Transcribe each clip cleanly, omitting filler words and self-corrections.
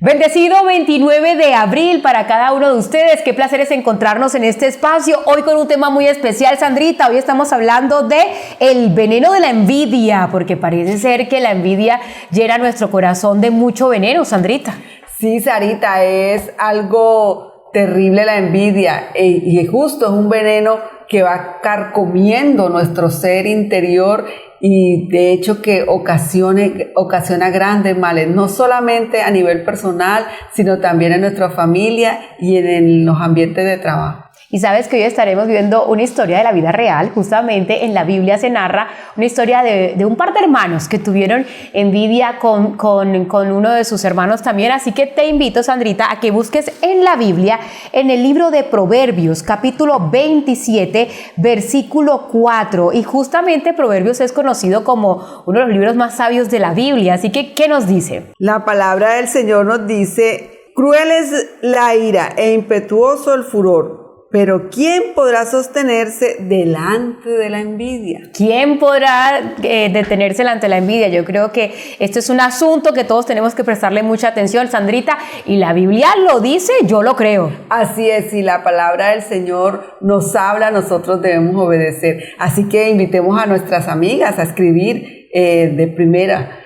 Bendecido 29 de abril para cada uno de ustedes. Qué placer es encontrarnos en este espacio. Hoy con un tema muy especial, Sandrita. Hoy estamos hablando de el veneno de la envidia, porque parece ser que la envidia llena nuestro corazón de mucho veneno, Sandrita. Sí, Sarita, es algo terrible la envidia y justo es un veneno que va carcomiendo nuestro ser interior y de hecho que ocasiona grandes males, no solamente a nivel personal, sino también en nuestra familia y en los ambientes de trabajo. Y sabes que hoy estaremos viendo una historia de la vida real. Justamente en la Biblia se narra una historia de un par de hermanos que tuvieron envidia con uno de sus hermanos también. Así que te invito, Sandrita, a que busques en la Biblia, en el libro de Proverbios, capítulo 27, versículo 4. Y justamente Proverbios es conocido como uno de los libros más sabios de la Biblia. Así que, ¿qué nos dice? La palabra del Señor nos dice: cruel es la ira e impetuoso el furor, pero ¿quién podrá sostenerse delante de la envidia? ¿Quién podrá detenerse delante de la envidia? Yo creo que esto es un asunto que todos tenemos que prestarle mucha atención, Sandrita, y la Biblia lo dice, yo lo creo. Así es, si la palabra del Señor nos habla, nosotros debemos obedecer. Así que invitemos a nuestras amigas a escribir de primera: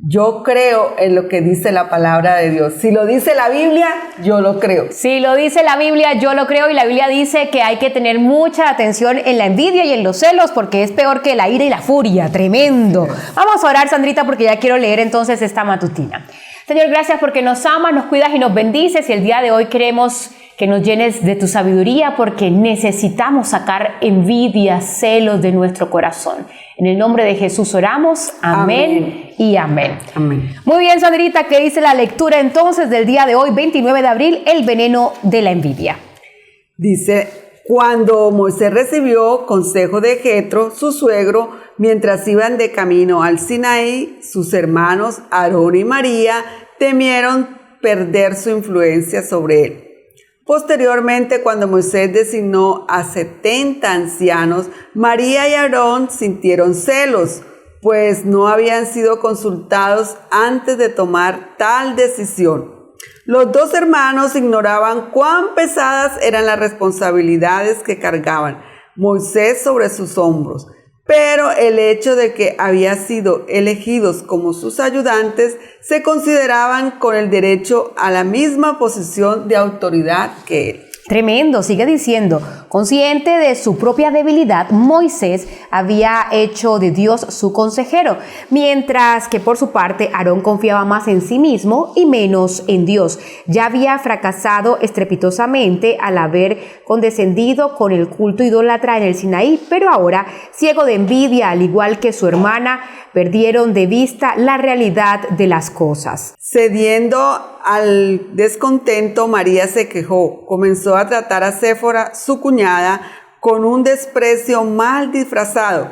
yo creo en lo que dice la palabra de Dios. Si lo dice la Biblia, yo lo creo. Si lo dice la Biblia, yo lo creo. Y la Biblia dice que hay que tener mucha atención en la envidia y en los celos, porque es peor que la ira y la furia. Tremendo. Vamos a orar, Sandrita, porque ya quiero leer entonces esta matutina. Señor, gracias porque nos amas, nos cuidas y nos bendices. Y el día de hoy queremos que nos llenes de tu sabiduría, porque necesitamos sacar envidia, celos de nuestro corazón. En el nombre de Jesús oramos. Amén y amén. Amén. Muy bien, Sandrita, ¿qué dice la lectura entonces del día de hoy, 29 de abril? El veneno de la envidia. Dice: cuando Moisés recibió consejo de Jetro, su suegro, mientras iban de camino al Sinaí, sus hermanos Aarón y María temieron perder su influencia sobre él. Posteriormente, cuando Moisés designó a 70 ancianos, María y Aarón sintieron celos, pues no habían sido consultados antes de tomar tal decisión. Los dos hermanos ignoraban cuán pesadas eran las responsabilidades que cargaban Moisés sobre sus hombros, pero el hecho de que habían sido elegidos como sus ayudantes, se consideraban con el derecho a la misma posición de autoridad que él. Tremendo, sigue diciendo: consciente de su propia debilidad, Moisés había hecho de Dios su consejero, mientras que por su parte Aarón confiaba más en sí mismo y menos en Dios. Ya había fracasado estrepitosamente al haber condescendido con el culto idólatra en el Sinaí, pero ahora, ciego de envidia, al igual que su hermana, perdieron de vista la realidad de las cosas. Cediendo al descontento, María se quejó. Comenzó a tratar a Séfora, su cuñada, con un desprecio mal disfrazado.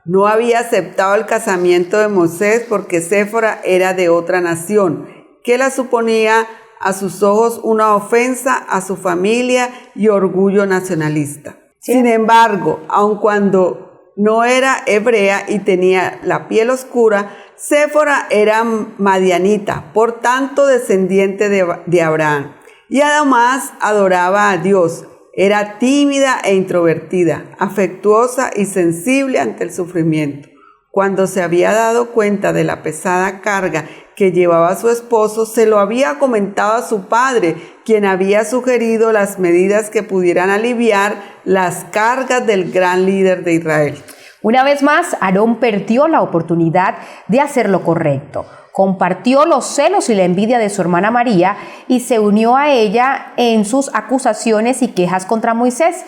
No había aceptado el casamiento de Moisés porque Séfora era de otra nación, que la suponía a sus ojos una ofensa a su familia y orgullo nacionalista. Sí. Sin embargo, aun cuando no era hebrea y tenía la piel oscura, Séfora era madianita, por tanto descendiente de Abraham, y además adoraba a Dios. Era tímida e introvertida, afectuosa y sensible ante el sufrimiento. Cuando se había dado cuenta de la pesada carga que llevaba su esposo, se lo había comentado a su padre, quien había sugerido las medidas que pudieran aliviar las cargas del gran líder de Israel. Una vez más, Aarón perdió la oportunidad de hacer lo correcto. Compartió los celos y la envidia de su hermana María y se unió a ella en sus acusaciones y quejas contra Moisés.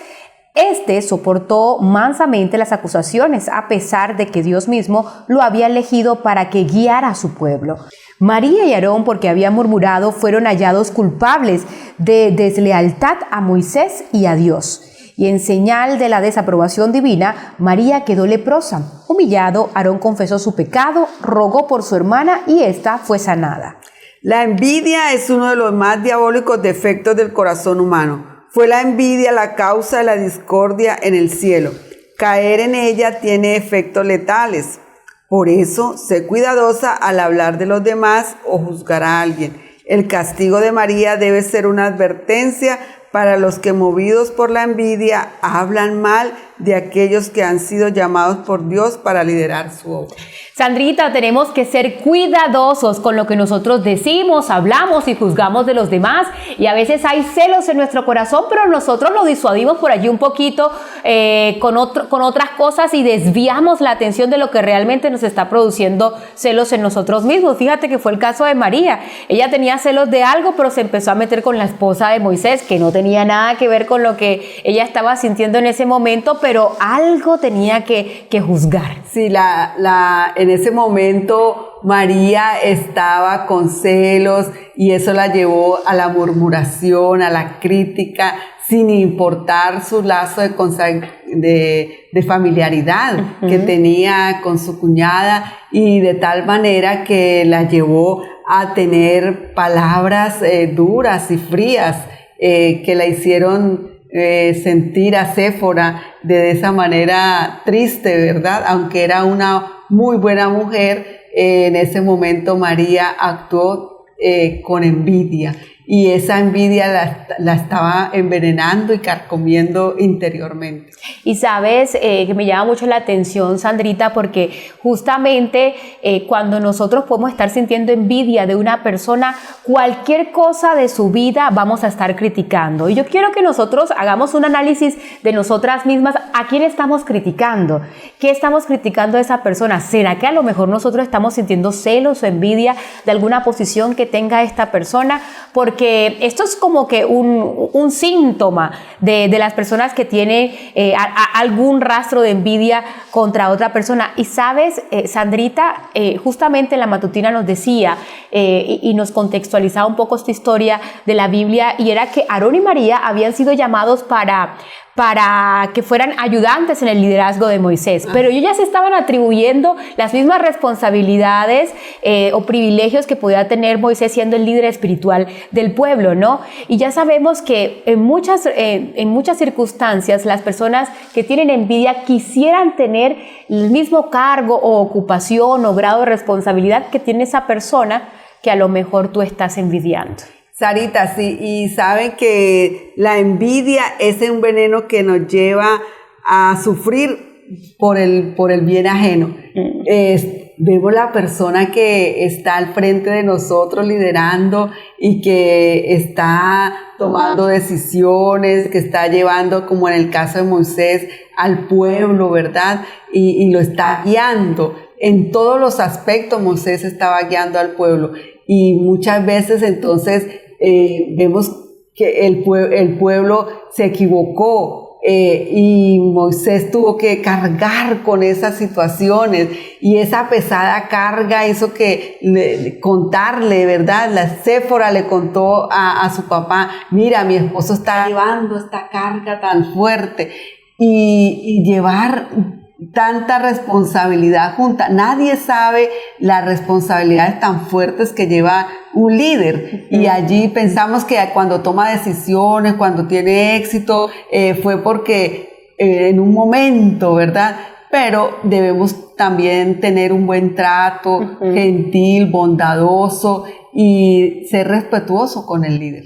Este soportó mansamente las acusaciones, a pesar de que Dios mismo lo había elegido para que guiara a su pueblo. María y Aarón, porque habían murmurado, fueron hallados culpables de deslealtad a Moisés y a Dios. Y en señal de la desaprobación divina, María quedó leprosa. Humillado, Aarón confesó su pecado, rogó por su hermana y ésta fue sanada. La envidia es uno de los más diabólicos defectos del corazón humano. Fue la envidia la causa de la discordia en el cielo. Caer en ella tiene efectos letales. Por eso, sé cuidadosa al hablar de los demás o juzgar a alguien. El castigo de María debe ser una advertencia para los que, movidos por la envidia, hablan mal de aquellos que han sido llamados por Dios para liderar su obra. Sandrita, tenemos que ser cuidadosos con lo que nosotros decimos, hablamos y juzgamos de los demás, y a veces hay celos en nuestro corazón, pero nosotros lo disuadimos por allí un poquito con otras cosas y desviamos la atención de lo que realmente nos está produciendo celos en nosotros mismos. Fíjate que fue el caso de María. Ella tenía celos de algo, pero se empezó a meter con la esposa de Moisés, que no tenía nada que ver con lo que ella estaba sintiendo en ese momento, pero algo tenía que juzgar. Sí, en ese momento María estaba con celos y eso la llevó a la murmuración, a la crítica, sin importar su lazo de familiaridad que tenía con su cuñada, y de tal manera que la llevó a tener palabras duras y frías que la hicieron sentir a Séfora de esa manera triste, ¿verdad? Aunque era una muy buena mujer, en ese momento María actuó con envidia, y esa envidia la estaba envenenando y carcomiendo interiormente. Y sabes que me llama mucho la atención, Sandrita, porque justamente cuando nosotros podemos estar sintiendo envidia de una persona, cualquier cosa de su vida vamos a estar criticando. Y yo quiero que nosotros hagamos un análisis de nosotras mismas. ¿A quién estamos criticando? ¿Qué estamos criticando de esa persona? ¿Será que a lo mejor nosotros estamos sintiendo celos o envidia de alguna posición que tenga esta persona? Porque esto es como que un síntoma de las personas que tienen algún rastro de envidia contra otra persona. Y sabes, Sandrita, justamente en la matutina nos decía y nos contextualizaba un poco esta historia de la Biblia, y era que Aarón y María habían sido llamados para que fueran ayudantes en el liderazgo de Moisés, pero ellos ya se estaban atribuyendo las mismas responsabilidades o privilegios que podía tener Moisés siendo el líder espiritual del pueblo, ¿no? Y ya sabemos que en muchas circunstancias las personas que tienen envidia quisieran tener el mismo cargo o ocupación o grado de responsabilidad que tiene esa persona que a lo mejor tú estás envidiando. Sarita, sí, y saben que la envidia es un veneno que nos lleva a sufrir por el bien ajeno. Vemos la persona que está al frente de nosotros liderando y que está tomando decisiones, que está llevando, como en el caso de Moisés, al pueblo, ¿verdad? Y lo está guiando. En todos los aspectos Moisés estaba guiando al pueblo, y muchas veces entonces vemos que el pueblo se equivocó y Moisés tuvo que cargar con esas situaciones, y esa pesada carga hizo que contarle, ¿verdad? La Séfora le contó a su papá: mira, mi esposo está llevando esta carga tan fuerte, y llevar tanta responsabilidad junta. Nadie sabe las responsabilidades tan fuertes que lleva un líder, y allí pensamos que cuando toma decisiones, cuando tiene éxito, fue porque en un momento, ¿verdad? Pero debemos también tener un buen trato, gentil, bondadoso, y ser respetuoso con el líder.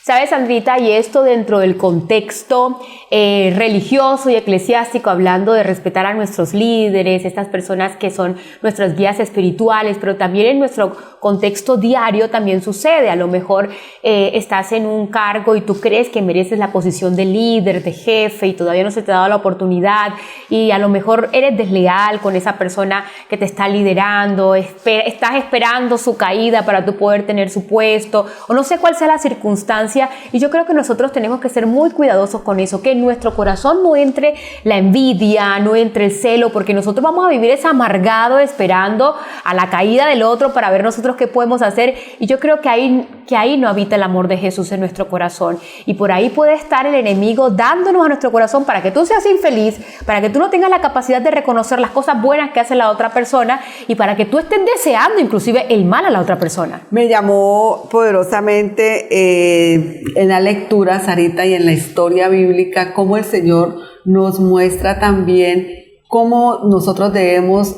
¿Sabes, Sandrita? Y esto dentro del contexto religioso y eclesiástico, hablando de respetar a nuestros líderes, estas personas que son nuestras guías espirituales, pero también en nuestro contexto diario también sucede. A lo mejor estás en un cargo y tú crees que mereces la posición de líder, de jefe, y todavía no se te ha dado la oportunidad, y a lo mejor eres desleal con esa persona que te está liderando, estás esperando su caída para tú poder tener su puesto, o no sé cuál sea la circunstancia. Y yo creo que nosotros tenemos que ser muy cuidadosos con eso, que en nuestro corazón no entre la envidia, no entre el celo, porque nosotros vamos a vivir ese amargado esperando a la caída del otro para ver nosotros qué podemos hacer. Y yo creo que ahí no habita el amor de Jesús en nuestro corazón, y por ahí puede estar el enemigo dándonos a nuestro corazón para que tú seas infeliz, para que tú no tengas la capacidad de reconocer las cosas buenas que hace la otra persona, y para que tú estés deseando inclusive el mal a la otra persona. Me llamó poderosamente en la lectura, Sarita, y en la historia bíblica, cómo el Señor nos muestra también cómo nosotros debemos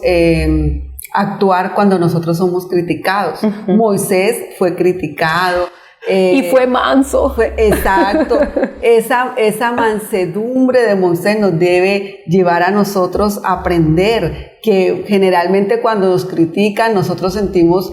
actuar cuando nosotros somos criticados. Moisés fue criticado. Y fue manso. Exacto. Esa mansedumbre de Moisés nos debe llevar a nosotros a aprender que generalmente cuando nos critican nosotros sentimos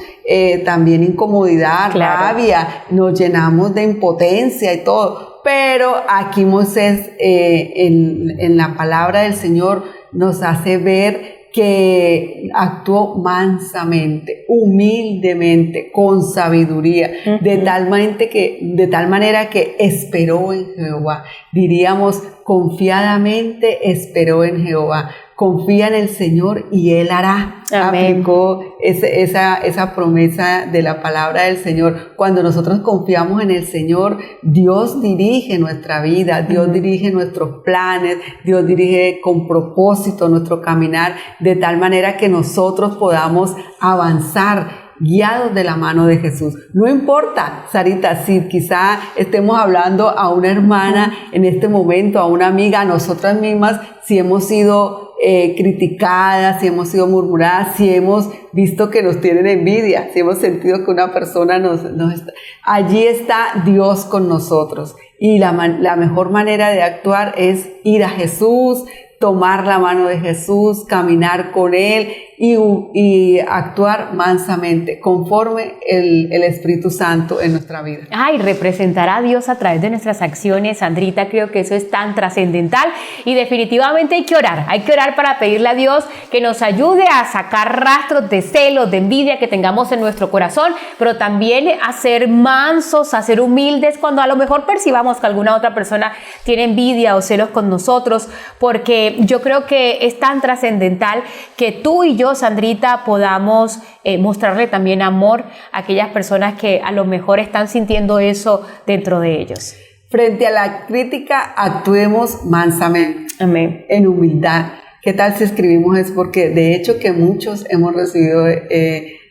también incomodidad, rabia, nos llenamos de impotencia y todo. Pero aquí Moisés en la palabra del Señor nos hace ver que actuó mansamente, humildemente, con sabiduría, de tal manera que esperó en Jehová. Diríamos, confiadamente esperó en Jehová. Confía en el Señor y Él hará. Amén. Aplicó esa promesa de la palabra del Señor. Cuando nosotros confiamos en el Señor, Dios dirige nuestra vida, Dios dirige nuestros planes, Dios dirige con propósito nuestro caminar, de tal manera que nosotros podamos avanzar guiados de la mano de Jesús. No importa, Sarita, si quizá estemos hablando a una hermana en este momento, a una amiga, a nosotras mismas, si hemos sido criticadas, si hemos sido murmuradas, si hemos visto que nos tienen envidia, si hemos sentido que una persona nos está, allí está Dios con nosotros. Y la mejor manera de actuar es ir a Jesús, tomar la mano de Jesús, caminar con Él y actuar mansamente, conforme el Espíritu Santo en nuestra vida. Ay, representar a Dios a través de nuestras acciones, Sandrita, creo que eso es tan trascendental y definitivamente hay que orar para pedirle a Dios que nos ayude a sacar rastros de celos, de envidia que tengamos en nuestro corazón, pero también a ser mansos, a ser humildes cuando a lo mejor percibamos que alguna otra persona tiene envidia o celos con nosotros, porque yo creo que es tan trascendental que tú y yo, Sandrita, podamos mostrarle también amor a aquellas personas que a lo mejor están sintiendo eso dentro de ellos. Frente a la crítica, actuemos mansamente. Amén. En humildad. ¿Qué tal si escribimos eso? Porque de hecho que muchos hemos recibido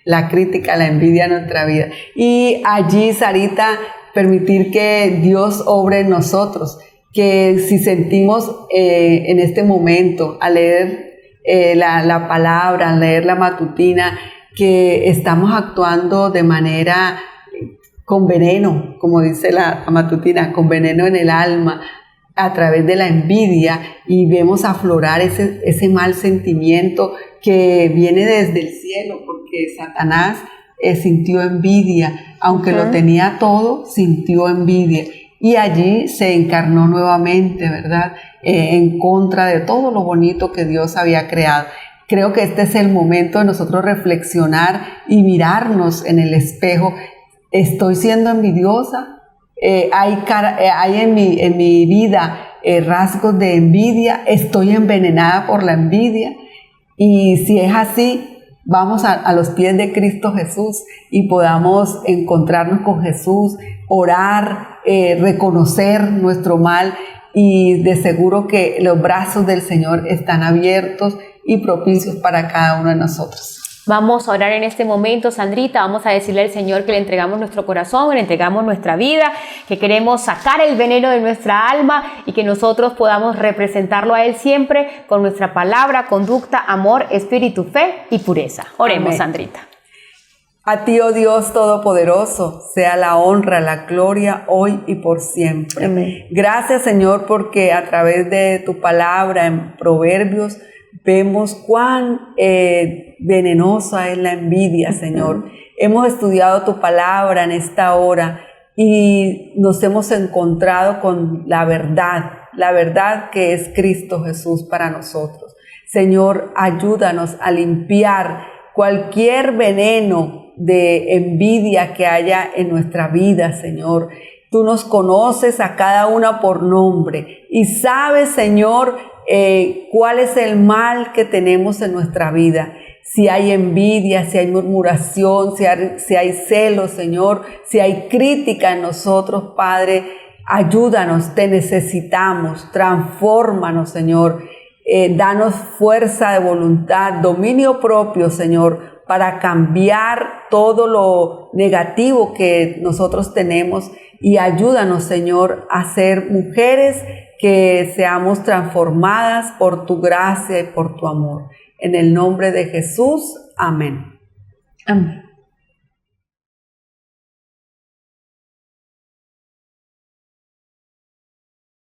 la crítica, la envidia en nuestra vida. Y allí, Sarita, permitir que Dios obre en nosotros. Que si sentimos en este momento, al leer la palabra, al leer la matutina, que estamos actuando de manera con veneno, como dice la matutina, con veneno en el alma, a través de la envidia, y vemos aflorar ese mal sentimiento que viene desde el cielo, porque Satanás sintió envidia, aunque lo tenía todo, sintió envidia. Y allí se encarnó nuevamente, ¿verdad? En contra de todo lo bonito que Dios había creado. Creo que este es el momento de nosotros reflexionar y mirarnos en el espejo. ¿Estoy siendo envidiosa? ¿Hay en mi vida rasgos de envidia? ¿Estoy envenenada por la envidia? Y si es así, vamos a los pies de Cristo Jesús y podamos encontrarnos con Jesús, orar, reconocer nuestro mal, y de seguro que los brazos del Señor están abiertos y propicios para cada uno de nosotros. Vamos a orar en este momento, Sandrita, vamos a decirle al Señor que le entregamos nuestro corazón, que le entregamos nuestra vida, que queremos sacar el veneno de nuestra alma y que nosotros podamos representarlo a Él siempre con nuestra palabra, conducta, amor, espíritu, fe y pureza. Oremos, amén. Sandrita. A ti, oh Dios Todopoderoso, sea la honra, la gloria, hoy y por siempre. Amén. Gracias, Señor, porque a través de tu palabra en Proverbios vemos cuán venenosa es la envidia, Señor. Hemos estudiado tu palabra en esta hora y nos hemos encontrado con la verdad que es Cristo Jesús para nosotros. Señor, ayúdanos a limpiar cualquier veneno de envidia que haya en nuestra vida, Señor. Tú nos conoces a cada una por nombre y sabes, Señor, cuál es el mal que tenemos en nuestra vida. Si hay envidia, si hay murmuración, si hay celos, Señor, si hay crítica en nosotros, Padre, ayúdanos, te necesitamos, transfórmanos, Señor. Danos fuerza de voluntad, dominio propio, Señor, para cambiar todo lo negativo que nosotros tenemos, y ayúdanos, Señor, a ser mujeres que seamos transformadas por tu gracia y por tu amor. En el nombre de Jesús. Amén. Amén.